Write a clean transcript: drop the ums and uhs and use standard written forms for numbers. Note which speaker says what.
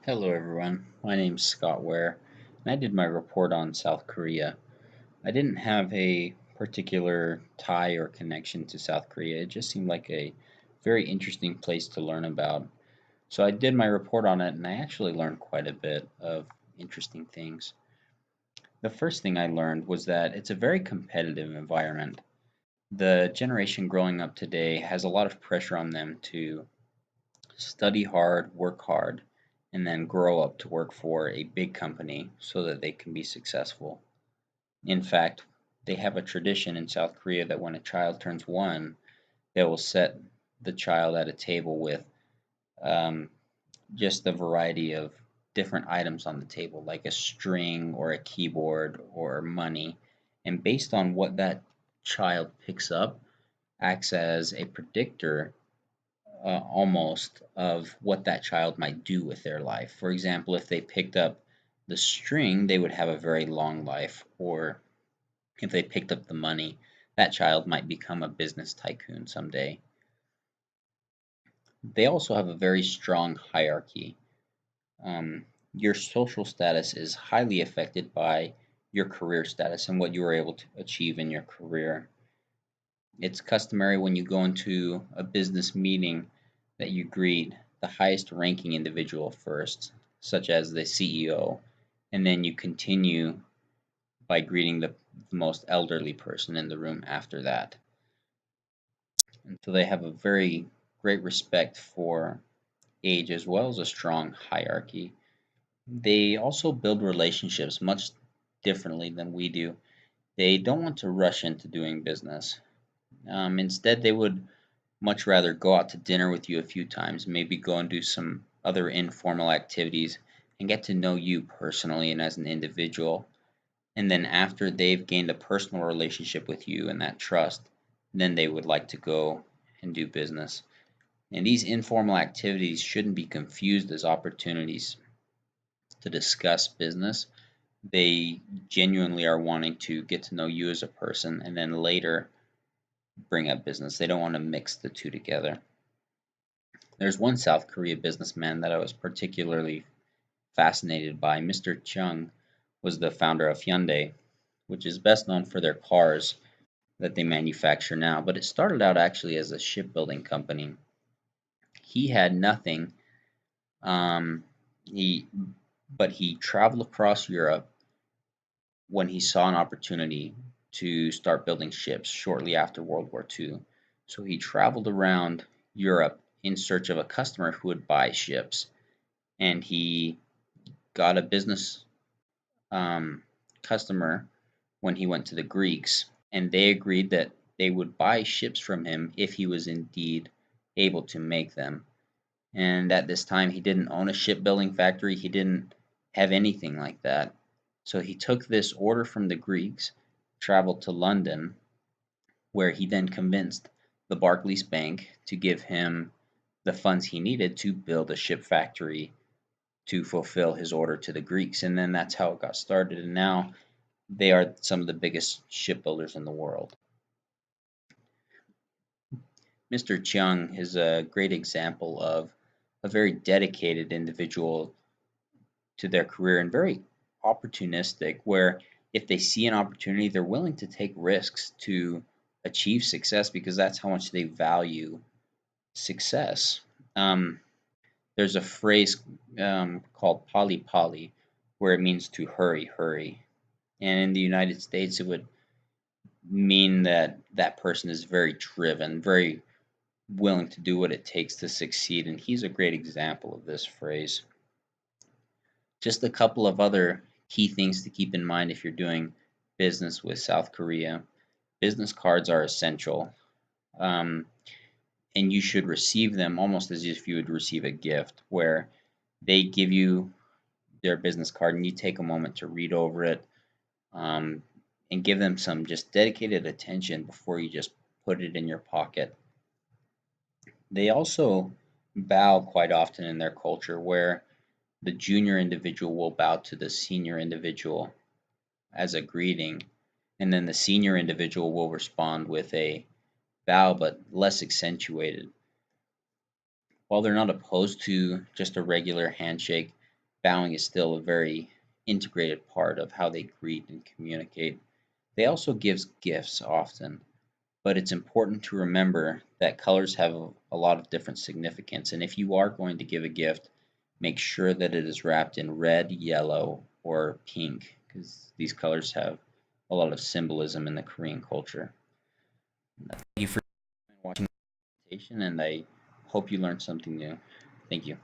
Speaker 1: Hello everyone, my name's Scott Ware, and I did my report on South Korea. I didn't have a particular tie or connection to South Korea, it just seemed like a very interesting place to learn about. So I did my report on it, and I actually learned quite a bit of interesting things. The first thing I learned was that it's a very competitive environment. The generation growing up today has a lot of pressure on them to study hard, work hard, and then grow up to work for a big company so that they can be successful. In fact, they have a tradition in South Korea that when a child turns one, they will set the child at a table with um, just a variety of different items on the table, like a string or a keyboard or money. And based on what that child picks up, acts as a predictor almost of what that child might do with their life. For example, if they picked up the string, they would have a very long life, or if they picked up the money, that child might become a business tycoon someday. They also have a very strong hierarchy. Um, your social status is highly affected by your career status and what you were able to achieve in your career. It's customary when you go into a business meeting that you greet the highest ranking individual first, such as the CEO, and then you continue by greeting the most elderly person in the room after that. And so they have a very great respect for age as well as a strong hierarchy. They also build relationships much differently than we do. They don't want to rush into doing business. Instead, they would much rather go out to dinner with you a few times, maybe go and do some other informal activities and get to know you personally and as an individual. And then after they've gained a personal relationship with you and that trust, then they would like to go and do business. And these informal activities shouldn't be confused as opportunities to discuss business. They genuinely are wanting to get to know you as a person and then later bring up business. They don't want to mix the two together. There's one South Korea businessman that I was particularly fascinated by. Mr. Chung was the founder of Hyundai, which is best known for their cars that they manufacture now, but it started out actually as a shipbuilding company. He had nothing. Um, he but he traveled across Europe when he saw an opportunity to start building ships shortly after World War II. So he traveled around Europe in search of a customer who would buy ships, and he got a business um, customer when he went to the Greeks, and they agreed that they would buy ships from him if he was indeed able to make them. And at this time, he didn't own a shipbuilding factory, he didn't have anything like that. So he took this order from the Greeks, traveled to London, where he then convinced the Barclays Bank to give him the funds he needed to build a ship factory to fulfill his order to the Greeks. And then that's how it got started. And now they are some of the biggest shipbuilders in the world. Mr. Chung is a great example of a very dedicated individual to their career and very opportunistic, where if they see an opportunity, they're willing to take risks to achieve success because that's how much they value success. Um, there's a phrase called pali pali, where it means to hurry, hurry. And in the United States, it would mean that that person is very driven, very willing to do what it takes to succeed. And he's a great example of this phrase. Just a couple of other key things to keep in mind if you're doing business with South Korea. Business cards are essential, um, and you should receive them almost as if you would receive a gift, where they give you their business card and you take a moment to read over it, um, and give them some just dedicated attention before you just put it in your pocket. They also bow quite often in their culture, where the junior individual will bow to the senior individual as a greeting, and then the senior individual will respond with a bow but less accentuated. While they're not opposed to just a regular handshake, bowing is still a very integrated part of how they greet and communicate. They also give gifts often, but it's important to remember that colors have a lot of different significance. And if you are going to give a gift, make sure that it is wrapped in red, yellow, or pink, because these colors have a lot of symbolism in the Korean culture. Thank you for watching the presentation, and I hope you learned something new. Thank you.